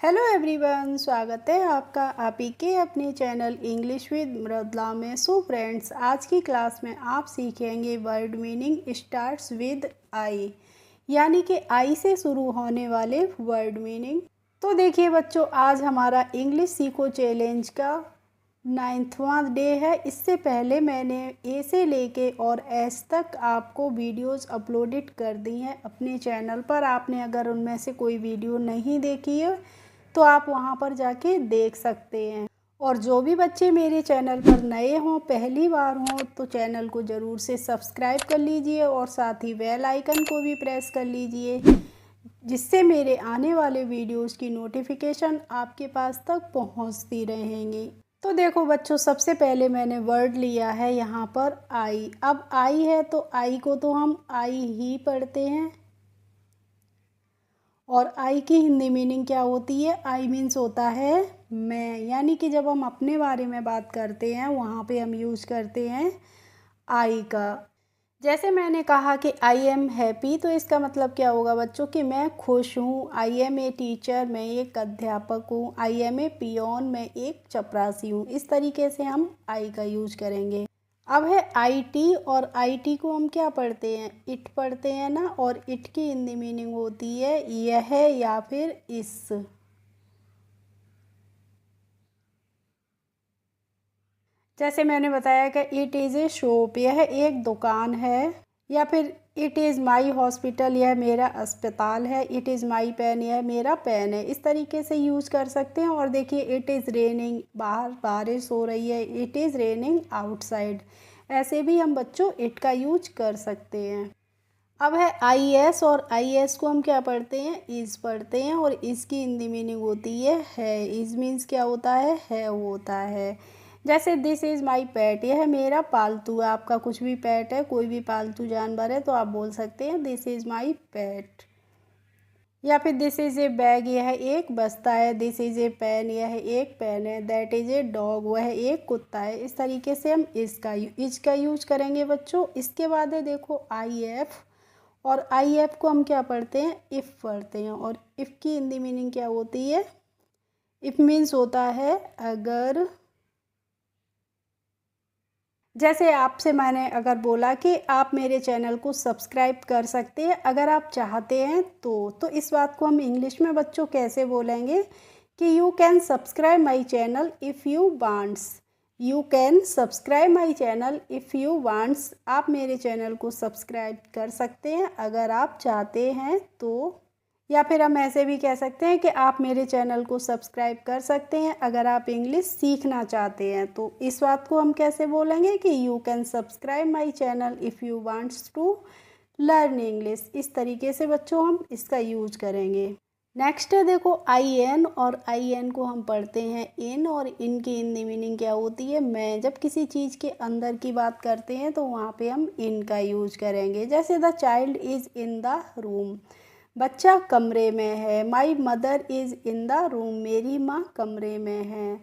Hello everyone, स्वागत है आपका आप ही के अपने चैनल इंग्लिश विद मृदुला में। सो फ्रेंड्स, आज की क्लास में आप सीखेंगे word meaning starts with I, यानी कि आई से शुरू होने वाले वर्ड मीनिंग। तो देखिए बच्चों, आज हमारा इंग्लिश सीखो चैलेंज का 9वां डे है। इससे पहले मैंने ए से लेके और एस तक आपको वीडियोस अपलोडेड कर दी हैं अपने चैनल पर। आपने अगर उनमें से कोई वीडियो नहीं देखी है तो आप वहां पर जाके देख सकते हैं। और जो भी बच्चे मेरे चैनल पर नए हों, पहली बार हों, तो चैनल को ज़रूर से सब्सक्राइब कर लीजिए और साथ ही बेल आइकन को भी प्रेस कर लीजिए, जिससे मेरे आने वाले वीडियोस की नोटिफिकेशन आपके पास तक पहुंचती रहेंगी। तो देखो बच्चों, सबसे पहले मैंने वर्ड लिया है यहाँ पर आई। अब आई है तो आई को तो हम आई ही पढ़ते हैं। और आई की हिंदी मीनिंग क्या होती है? आई मीन्स होता है मैं, यानी कि जब हम अपने बारे में बात करते हैं वहाँ पे हम यूज़ करते हैं आई का। जैसे मैंने कहा कि आई एम हैप्पी, तो इसका मतलब क्या होगा बच्चों कि मैं खुश हूँ। आई एम ए टीचर, मैं एक अध्यापक हूँ। आई एम ए पियोन, मैं एक चपरासी हूँ। इस तरीके से हम आई का यूज करेंगे। अब है आईटी, और आईटी को हम क्या पढ़ते हैं? इट पढ़ते हैं ना। और इट की हिंदी मीनिंग होती है यह या फिर इस। जैसे मैंने बताया कि इट इज़ ए शॉप, यह एक दुकान है। या फिर इट इज़ माई हॉस्पिटल, यह मेरा अस्पताल है। इट इज़ माई पेन, यह मेरा पेन है। इस तरीके से यूज़ कर सकते हैं। और देखिए, इट इज़ रेनिंग, बाहर बारिश हो रही है। इट इज़ रेनिंग आउटसाइड, ऐसे भी हम बच्चों इट का यूज कर सकते हैं। अब है आई एस, और आई एस को हम क्या पढ़ते हैं? इज़ पढ़ते हैं। और इसकी हिंदी मीनिंग होती है। इज़ मीन्स क्या होता है होता है। जैसे दिस इज़ माई पेट, यह मेरा पालतू है। आपका कुछ भी पेट है, कोई भी पालतू जानवर है, तो आप बोल सकते हैं दिस इज़ माई पेट। या फिर दिस इज़ ए बैग, यह एक बस्ता है। दिस इज़ ए पेन, यह एक पेन है। दैट इज़ ए डॉग, वह एक कुत्ता है। इस तरीके से हम इज का यूज करेंगे बच्चों। इसके बाद है देखो आई एफ, और आई एफ को हम क्या पढ़ते हैं? इफ़ पढ़ते हैं। और इफ़ की हिंदी मीनिंग क्या होती है? इफ़ मीन्स होता है अगर। जैसे आपसे मैंने अगर बोला कि आप मेरे चैनल को सब्सक्राइब कर सकते हैं अगर आप चाहते हैं तो इस बात को हम इंग्लिश में बच्चों कैसे बोलेंगे कि you can subscribe my channel if you wants. You can subscribe my channel if you wants, आप मेरे चैनल को सब्सक्राइब कर सकते हैं अगर आप चाहते हैं तो। या फिर हम ऐसे भी कह सकते हैं कि आप मेरे चैनल को सब्सक्राइब कर सकते हैं अगर आप इंग्लिश सीखना चाहते हैं। तो इस बात को हम कैसे बोलेंगे कि you can subscribe my channel if you wants to learn English. इस तरीके से बच्चों हम इसका यूज करेंगे। नेक्स्ट है देखो आई एन, और आई एन को हम पढ़ते हैं इन, और इन की हिंदी मीनिंग क्या होती है? मैं। जब किसी चीज़ के अंदर की बात करते हैं तो वहाँ पे हम इन का यूज करेंगे। जैसे the child is in the room, बच्चा कमरे में है। My mother is in the room, मेरी माँ कमरे में है।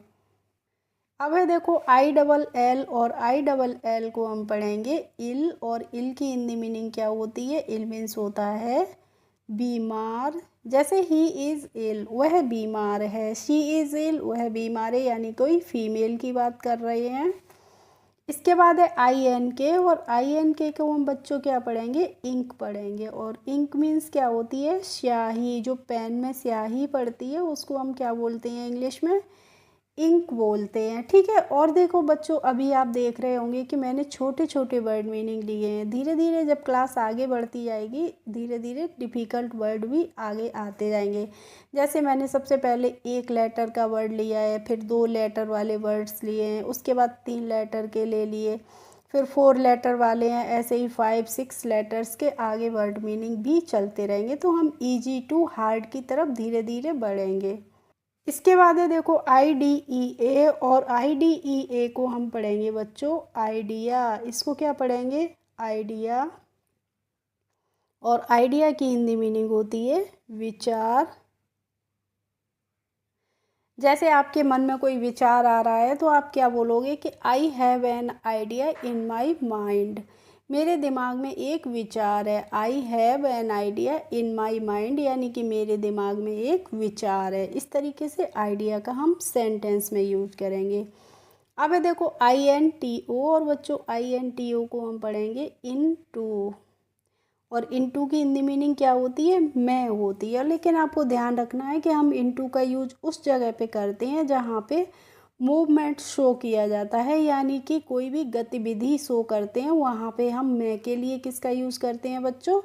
अब है देखो आई डबल एल, और आई डबल एल को हम पढ़ेंगे इल, और इल की हिंदी मीनिंग क्या होती है? इल मीन्स होता है बीमार। जैसे ही इज़ इल, वह बीमार है। शी इज़ इल, वह बीमार है, यानी कोई फीमेल की बात कर रहे हैं। इसके बाद है आई एन के, और आई एन के को हम बच्चों क्या पढ़ेंगे? इंक पढ़ेंगे। और इंक मीन्स क्या होती है? स्याही। जो पेन में स्याही पड़ती है उसको हम क्या बोलते हैं इंग्लिश में? इंक बोलते हैं। ठीक है। और देखो बच्चों, अभी आप देख रहे होंगे कि मैंने छोटे छोटे वर्ड मीनिंग लिए हैं। धीरे धीरे जब क्लास आगे बढ़ती जाएगी, धीरे धीरे डिफ़िकल्ट वर्ड भी आगे आते जाएंगे। जैसे मैंने सबसे पहले एक लेटर का वर्ड लिया है, फिर 2 लेटर वाले वर्ड्स लिए हैं, उसके बाद 3 लेटर के ले लिए, फिर 4 लेटर वाले हैं। ऐसे ही 5-6 लेटर्स के आगे वर्ड मीनिंग भी चलते रहेंगे। तो हम ईजी टू हार्ड की तरफ धीरे धीरे बढ़ेंगे। इसके बाद है देखो आई डी ई ए, और आई डी ई ए को हम पढ़ेंगे बच्चों आइडिया। इसको क्या पढ़ेंगे? आइडिया। और आइडिया की हिंदी मीनिंग होती है विचार। जैसे आपके मन में कोई विचार आ रहा है तो आप क्या बोलोगे कि I have an idea in my mind. मेरे दिमाग में एक विचार है। I have an idea in my mind, यानी कि मेरे दिमाग में एक विचार है। इस तरीके से आइडिया का हम सेंटेंस में यूज करेंगे। अब है देखो INTO, और बच्चों INTO को हम पढ़ेंगे इनटू, और इनटू की हिंदी मीनिंग क्या होती है? मैं होती है। लेकिन आपको ध्यान रखना है कि हम इनटू का यूज उस जगह पे करते हैं जहाँ पे मूवमेंट शो किया जाता है, यानी कि कोई भी गतिविधि शो करते हैं, वहाँ पे हम मैं के लिए किसका यूज़ करते हैं बच्चों?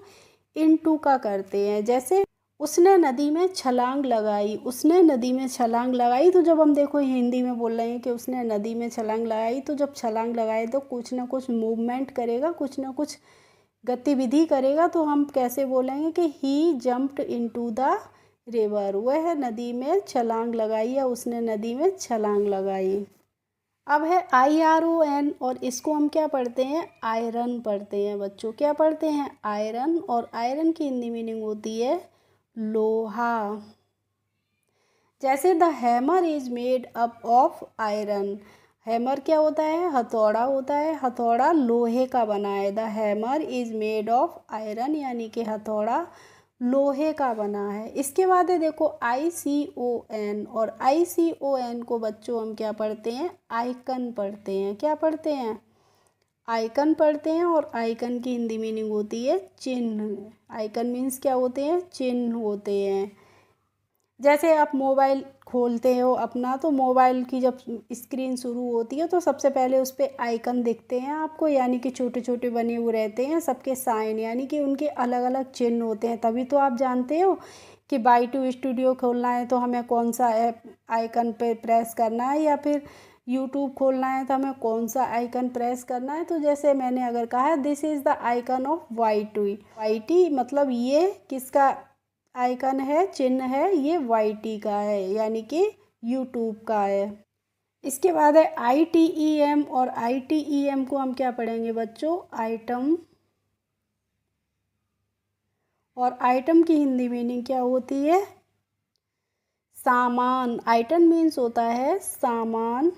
इनटू का करते हैं। जैसे उसने नदी में छलांग लगाई, उसने नदी में छलांग लगाई, तो जब हम देखो हिंदी में बोल रहे हैं कि उसने नदी में छलांग लगाई, तो जब छलांग लगाए तो कुछ ना कुछ मूवमेंट करेगा, कुछ ना कुछ गतिविधि करेगा, तो हम कैसे बोलेंगे कि ही जंप्ड इनटू द रिवर, वह नदी में छलांग लगाई या उसने नदी में छलांग लगाई। अब है IRON, और इसको हम क्या पढ़ते हैं? आयरन पढ़ते हैं बच्चों। क्या पढ़ते हैं? आयरन, और आयरन की हिंदी मीनिंग होती है लोहा। जैसे the hammer is made up of iron, hammer क्या होता है? हथौड़ा होता है, हथौड़ा लोहे का बना है। The hammer is made of iron, यानी कि हथौड़ा लोहे का बना है। इसके बाद है देखो ICON, और ICON को बच्चों हम क्या पढ़ते हैं? आइकन पढ़ते हैं। क्या पढ़ते हैं? आइकन पढ़ते हैं, और आइकन की हिंदी मीनिंग होती है चिन्ह। आइकन मीन्स क्या होते हैं? चिन्ह होते हैं। जैसे आप मोबाइल खोलते हो अपना, तो मोबाइल की जब स्क्रीन शुरू होती है तो सबसे पहले उस पर आइकन दिखते हैं आपको, यानी कि छोटे छोटे बने हुए रहते हैं सबके साइन, यानी कि उनके अलग अलग चिन्ह होते हैं। तभी तो आप जानते हो कि बाई2 स्टूडियो खोलना है तो हमें कौन सा ऐप आइकन पे प्रेस करना है, या फिर यूट्यूब खोलना है तो हमें कौन सा आइकन प्रेस करना है। तो जैसे मैंने अगर कहा है this is the icon of Y T, मतलब ये किसका आइकन है, चिन्ह है? ये YT का है, यानी कि यूट्यूब का है। इसके बाद है ITEM, और ITEM को हम क्या पढ़ेंगे बच्चों? आइटम, और आइटम की हिंदी मीनिंग क्या होती है? सामान। आइटम मीन्स होता है सामान।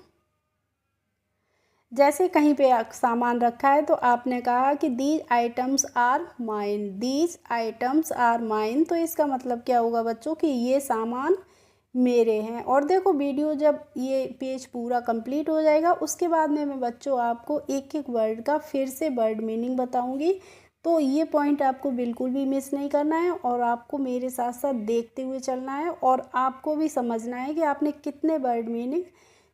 जैसे कहीं पे सामान रखा है तो आपने कहा कि these items are mine, these items are mine, तो इसका मतलब क्या होगा बच्चों? कि ये सामान मेरे हैं। और देखो वीडियो जब ये पेज पूरा कंप्लीट हो जाएगा उसके बाद में मैं बच्चों आपको एक एक वर्ड का फिर से वर्ड मीनिंग बताऊंगी, तो ये पॉइंट आपको बिल्कुल भी मिस नहीं करना है, और आपको मेरे साथ साथ देखते हुए चलना है, और आपको भी समझना है कि आपने कितने वर्ड मीनिंग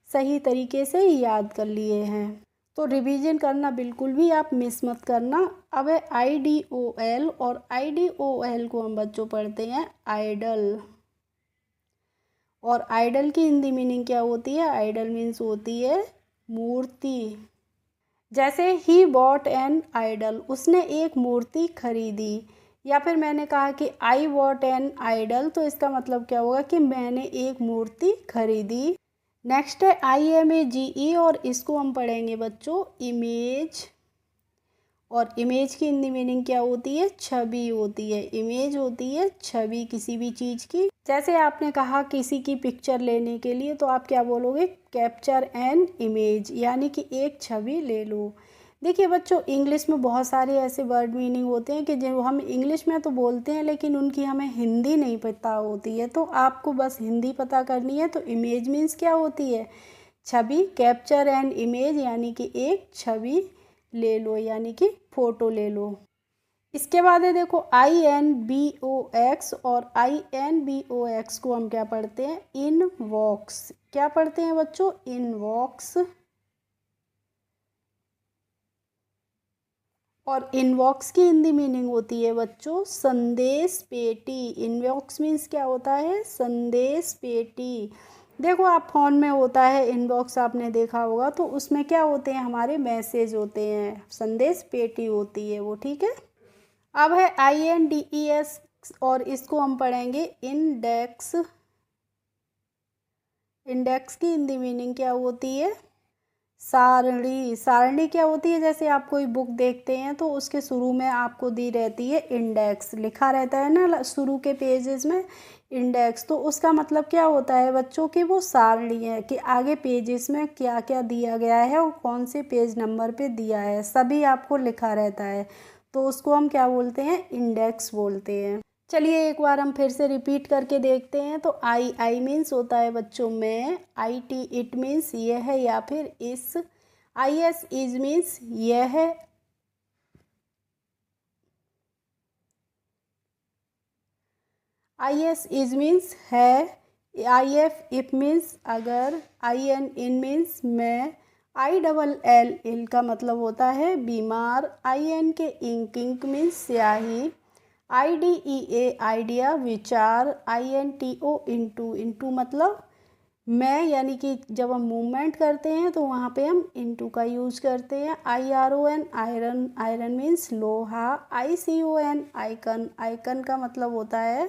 सही तरीके से याद कर लिए हैं। तो रिवीजन करना बिल्कुल भी आप मिस मत करना। अब है IDOL, और IDOL को हम बच्चों पढ़ते हैं आइडल, और आइडल की हिंदी मीनिंग क्या होती है? आइडल मीन्स होती है मूर्ति। जैसे ही बॉट एन आइडल, उसने एक मूर्ति खरीदी, या फिर मैंने कहा कि आई बॉट एन आइडल, तो इसका मतलब क्या होगा? कि मैंने एक मूर्ति खरीदी। नेक्स्ट है IMAGE, और इसको हम पढ़ेंगे बच्चों इमेज, और इमेज की हिंदी मीनिंग क्या होती है? छवि होती है। इमेज होती है छवि किसी भी चीज़ की। जैसे आपने कहा किसी की पिक्चर लेने के लिए, तो आप क्या बोलोगे? कैप्चर एन इमेज, यानी कि एक छवि ले लो। देखिए बच्चों, इंग्लिश में बहुत सारे ऐसे वर्ड मीनिंग होते हैं कि जो हम इंग्लिश में तो बोलते हैं लेकिन उनकी हमें हिंदी नहीं पता होती है, तो आपको बस हिंदी पता करनी है। तो इमेज मीन्स क्या होती है? छवि। कैप्चर एन इमेज, यानी कि एक छवि ले लो, यानी कि फ़ोटो ले लो। इसके बाद है देखो INBOX, और INBOX को हम क्या पढ़ते हैं? इनवॉक्स। क्या पढ़ते हैं बच्चों? इनवॉक्स। और इनबॉक्स की हिंदी मीनिंग होती है बच्चों संदेश पेटी। इनबॉक्स मीन्स क्या होता है? संदेश पेटी। देखो आप फ़ोन में होता है इनबॉक्स, आपने देखा होगा, तो उसमें क्या होते हैं? हमारे मैसेज होते हैं, संदेश पेटी होती है वो, ठीक है। अब है INDEX, और इसको हम पढ़ेंगे इंडेक्स। इंडेक्स की हिंदी मीनिंग क्या होती है? सारणी, सारणी क्या होती है, जैसे आप कोई बुक देखते हैं तो उसके शुरू में आपको दी रहती है इंडेक्स, लिखा रहता है ना शुरू के पेजेस में इंडेक्स, तो उसका मतलब क्या होता है बच्चों की वो सारणी है कि आगे पेजेस में क्या क्या दिया गया है और कौन से पेज नंबर पे दिया है, सभी आपको लिखा रहता है, तो उसको हम क्या बोलते हैं, इंडेक्स बोलते हैं। चलिए एक बार हम फिर से रिपीट करके देखते हैं। तो आई मीन्स होता है बच्चों में, आई टी इट मीन्स यह है या फिर इस, आई एस इज मीन्स यह है, आई एस इज मीन्स है, आई एफ इफ मीन्स अगर, आई एन इन मीन्स मैं, आई डबल एल इल का मतलब होता है बीमार, I N K ink ink means स्याही, I D E A idea विचार, I N T O into, into मतलब मैं, यानी कि जब हम मूवमेंट करते हैं तो वहाँ पे हम इनटू का यूज़ करते हैं। I R O N iron, iron means लोहा, I C O N icon, icon का मतलब होता है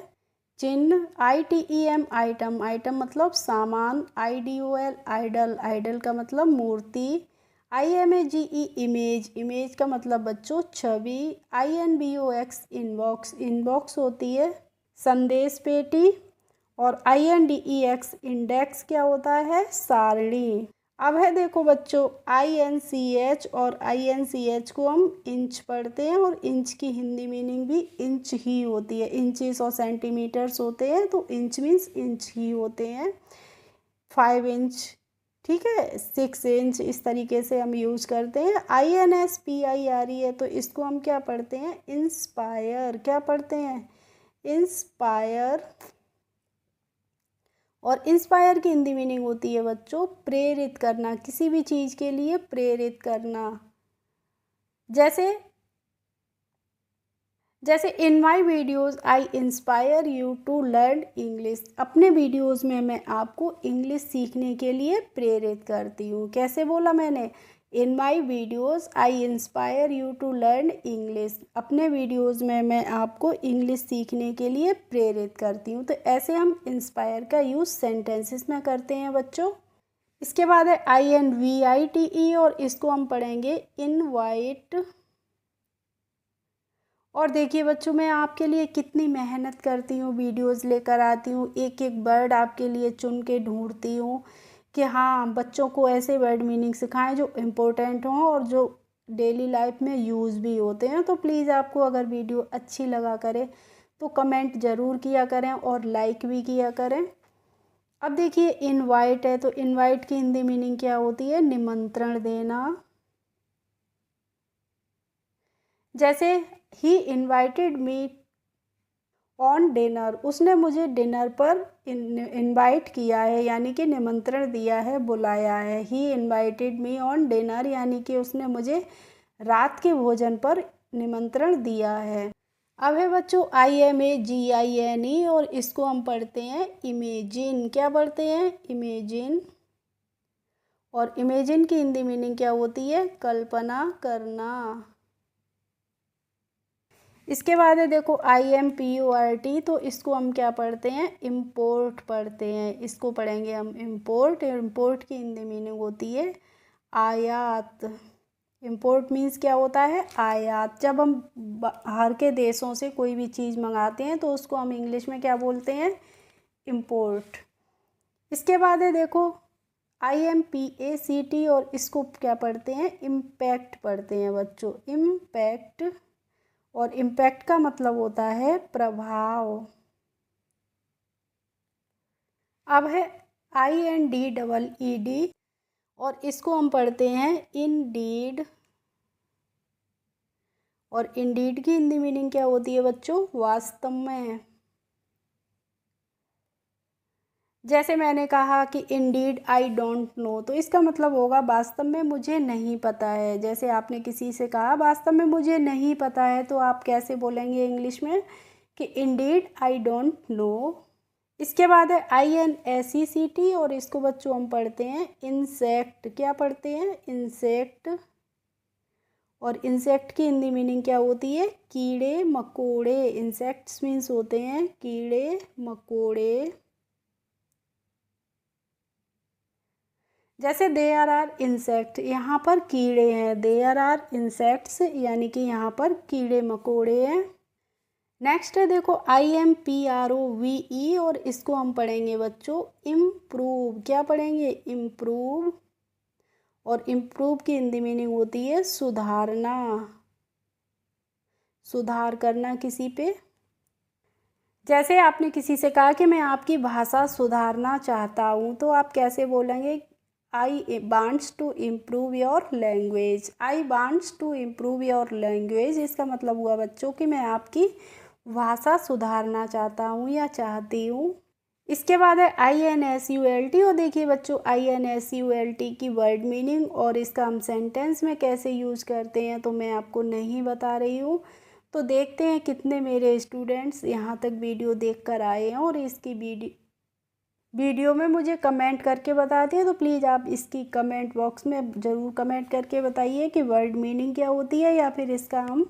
चिन्ह, I T E M item, item मतलब सामान, I D O L idol, idol का मतलब मूर्ति, I M A G E image, image का मतलब बच्चों छवि, I N B O X inbox, inbox होती है संदेश पेटी, और I N D E X index क्या होता है, सारणी। अब है देखो बच्चों, आई एन सी एच और आई एन सी एच को हम इंच पढ़ते हैं और इंच की हिंदी मीनिंग भी इंच ही होती है, इंचेस और सेंटीमीटर्स होते हैं तो इंच मीन्स इंच ही होते हैं, 5 इंच, ठीक है, 6 इंच, इस तरीके से हम यूज़ करते हैं। I N S P I R E है तो इसको हम क्या पढ़ते हैं, इंस्पायर, क्या पढ़ते हैं, इंस्पायर, और इंस्पायर की हिंदी मीनिंग होती है बच्चों प्रेरित करना, किसी भी चीज़ के लिए प्रेरित करना। जैसे जैसे in my videos I inspire you to learn English, अपने वीडियोज़ में मैं आपको इंग्लिश सीखने के लिए प्रेरित करती हूँ। कैसे बोला मैंने, in my videos I inspire you to learn English, अपने वीडियोज़ में मैं आपको इंग्लिश सीखने के लिए प्रेरित करती हूँ। तो ऐसे हम इंस्पायर का यूज़ सेंटेंसेस में करते हैं बच्चों। इसके बाद है I N V I T E, और इसको हम पढ़ेंगे इनवाइट। और देखिए बच्चों, मैं आपके लिए कितनी मेहनत करती हूँ, वीडियोस लेकर आती हूँ, एक एक वर्ड आपके लिए चुन के ढूंढती हूँ कि हाँ बच्चों को ऐसे वर्ड मीनिंग सिखाएं जो इम्पोर्टेंट हों और जो डेली लाइफ में यूज़ भी होते हैं। तो प्लीज़ आपको अगर वीडियो अच्छी लगा करे तो कमेंट ज़रूर किया करें और लाइक भी किया करें। अब देखिए इनवाइट है, तो इनवाइट की हिंदी मीनिंग क्या होती है, निमंत्रण देना। जैसे ही इनवाइटेड मी ऑन डिनर, उसने मुझे डिनर पर इनवाइट किया है, यानी कि निमंत्रण दिया है, बुलाया है। ही इनवाइटेड मी ऑन डिनर, यानी कि उसने मुझे रात के भोजन पर निमंत्रण दिया है। अब है बच्चों आई M A ji I N E, और इसको हम पढ़ते हैं इमेजिन, क्या पढ़ते हैं, इमेजिन, और इमेजिन की हिंदी मीनिंग क्या होती है, कल्पना करना। इसके बाद है देखो I M P U R T, तो इसको हम क्या पढ़ते हैं, इम्पोर्ट पढ़ते हैं, इसको पढ़ेंगे हम इम्पोर्ट। इम्पोर्ट की हिंदी मीनिंग होती है आयात। इम्पोर्ट मीन्स क्या होता है, आयात। जब हम बाहर के देशों से कोई भी चीज़ मंगाते हैं तो उसको हम इंग्लिश में क्या बोलते हैं, इम्पोर्ट। इसके बाद है देखो I M P A C T, और इसको क्या पढ़ते हैं, इम्पैक्ट पढ़ते हैं बच्चों, इम्पैक्ट, और इम्पैक्ट का मतलब होता है प्रभाव। अब है I N D double E D, और इसको हम पढ़ते हैं इंडीड, और इंडीड की हिंदी मीनिंग क्या होती है बच्चों, वास्तव में। जैसे मैंने कहा कि इंडीड आई डोंट नो, तो इसका मतलब होगा वास्तव में मुझे नहीं पता है। जैसे आपने किसी से कहा वास्तव में मुझे नहीं पता है, तो आप कैसे बोलेंगे इंग्लिश में कि इंडीड आई डोंट नो। इसके बाद है I N S E C T, और इसको बच्चों हम पढ़ते हैं इंसेक्ट, क्या पढ़ते हैं, इंसेक्ट, और इंसेक्ट की हिंदी मीनिंग क्या होती है, कीड़े मकोड़े। इंसेक्ट्स मीन्स होते हैं कीड़े मकोड़े। जैसे देयर आर इंसेक्ट, यहाँ पर कीड़े हैं, देयर आर इंसेक्ट्स यानी कि यहाँ पर कीड़े मकोड़े हैं। नेक्स्ट है देखो IMPROVE और इसको हम पढ़ेंगे बच्चों इम्प्रूव। क्या पढ़ेंगे? इम्प्रूव। और इम्प्रूव की हिंदी मीनिंग होती है सुधारना, सुधार करना किसी पे। जैसे आपने किसी से कहा कि मैं आपकी भाषा सुधारना चाहता हूँ, तो आप कैसे बोलेंगे? I wants to improve your language. I wants to improve your language, इसका मतलब हुआ बच्चों कि मैं आपकी भाषा सुधारना चाहता हूँ या चाहती हूँ। इसके बाद है INSULT। और देखिए बच्चों INSULT की वर्ड मीनिंग और इसका हम सेंटेंस में कैसे यूज करते हैं तो मैं आपको नहीं बता रही हूँ। तो देखते हैं कितने मेरे स्टूडेंट्स यहाँ तक वीडियो देखकर आए हैं और इसकी वीडियो में मुझे कमेंट करके बताते हैं। तो प्लीज़ आप इसकी कमेंट बॉक्स में ज़रूर कमेंट करके बताइए कि वर्ड मीनिंग क्या होती है या फिर इसका हम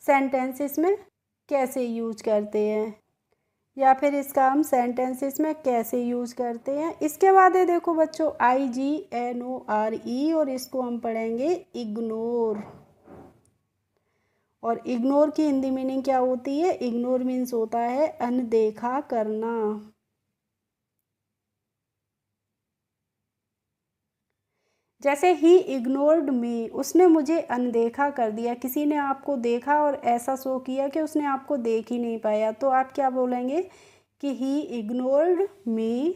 सेंटेंसेस में कैसे यूज करते हैं, या फिर इसका हम सेंटेंसेस में कैसे यूज करते हैं। इसके बाद है देखो बच्चों IGNORE और इसको हम पढ़ेंगे इग्नोर। और इग्नोर की हिंदी मीनिंग क्या होती है? इग्नोर मीन्स होता है अनदेखा करना। जैसे ही इग्नोर्ड मी, उसने मुझे अनदेखा कर दिया। किसी ने आपको देखा और ऐसा शो किया कि उसने आपको देख ही नहीं पाया, तो आप क्या बोलेंगे कि ही ignored me.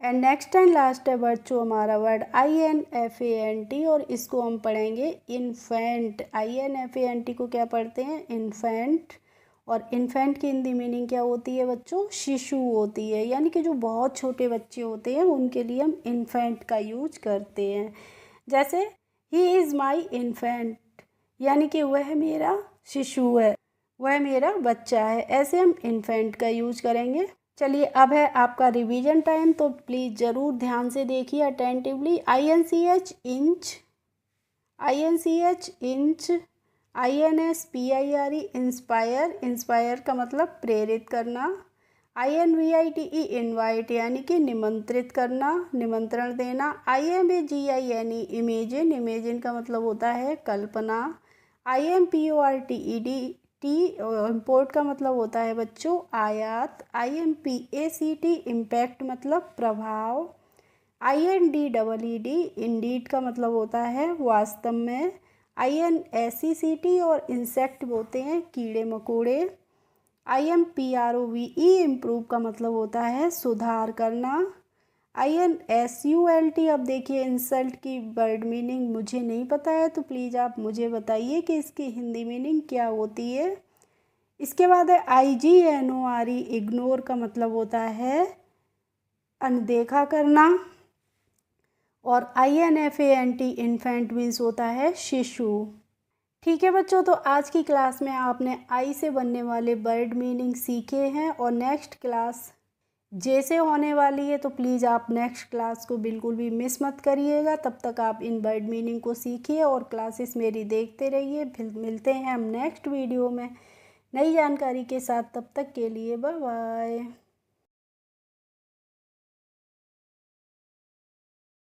And next and last है बच्चों हमारा वर्ड INFANT और इसको हम पढ़ेंगे इन्फेंट। INFANT को क्या पढ़ते हैं? इन्फेंट। और इन्फेंट की हिंदी मीनिंग क्या होती है बच्चों? शिशु होती है, यानी कि जो बहुत छोटे बच्चे होते हैं उनके लिए हम इन्फेंट का यूज करते हैं। जैसे ही इज़ माई इन्फेंट, यानी कि वह मेरा शिशु है, वह मेरा बच्चा है। ऐसे हम इन्फेंट का यूज करेंगे। चलिए अब है आपका रिवीजन टाइम, तो प्लीज़ ज़रूर ध्यान से देखिए attentively. INCH inch, INCH inch, INSPIRE inspire, inspire का मतलब प्रेरित करना। INVITE इनवाइट यानी कि निमंत्रित करना, निमंत्रण देना। IMAGINE इमेजिन, इमेजिन का मतलब होता है कल्पना। IMPORTED इम्पोर्ट का मतलब होता है बच्चों आयात। IMPACT इम्पैक्ट मतलब प्रभाव। INDEED इंडीड का मतलब होता है वास्तव में। INSECT और इंसेक्ट होते हैं कीड़े मकोड़े। IMPROVE इम्प्रूव का मतलब होता है सुधार करना। INSULT, अब देखिए इंसल्ट की वर्ड मीनिंग मुझे नहीं पता है, तो प्लीज़ आप मुझे बताइए कि इसकी हिंदी मीनिंग क्या होती है। इसके बाद है IGNORE इग्नोर का मतलब होता है अनदेखा करना। और INFANT इन्फेंट मीन्स होता है शिशु। ठीक है बच्चों, तो आज की क्लास में आपने आई से बनने वाले वर्ड मीनिंग सीखे हैं और नेक्स्ट क्लास जे से होने वाली है, तो प्लीज़ आप नेक्स्ट क्लास को बिल्कुल भी मिस मत करिएगा। तब तक आप इन वर्ड मीनिंग को सीखिए और क्लासेस मेरी देखते रहिए। फिर मिलते हैं हम नेक्स्ट वीडियो में नई जानकारी के साथ। तब तक के लिए बाय बाय।